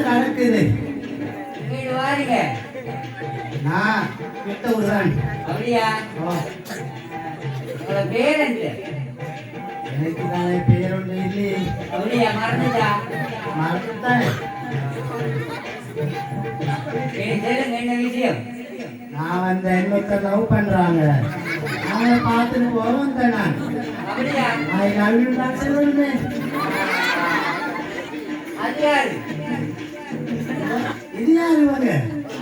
நடக்குது வீடு வாருங்க. நான் கிட்ட விடுறேன். அப்படியா? உங்களோட பேர் என்ன? எனக்கு தானே பேர் ஒன்று இல்லையே. அப்படியா? மறந்துட்டா? மறந்துட்டேன். என்ன விஷயம்? நான் வந்து இன்னொருத்தர் லவ் பண்றாங்க. அவங்க பார்த்துட்டு போவோம் நான். அப்படியா? ஐ லவ் யூ தான் சொல்லுவேன். அது யாரு? இது யாரு வாங்க?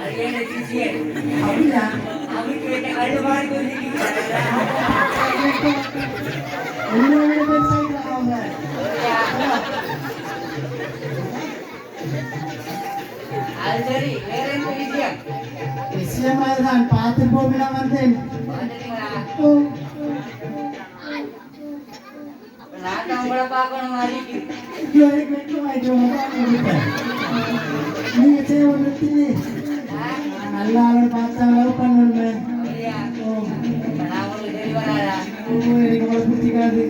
அது என்ன விஷயம்? அப்படியா? அவருக்கு என்ன கண்டு மாறி போயிருக்கீங்க? உங்களோட பேர் சைடுல அது சரி, வேற என்ன விஷயம்? விஷயமா தான் பார்த்து போகலாம் வந்தேன். நான் உங்களை பார்க்கணும் மாதிரி நீங்க செய்ய ஒன்று நல்லா பார்த்தா லவ் பண்ணணும். எனக்கு பிடிக்காது.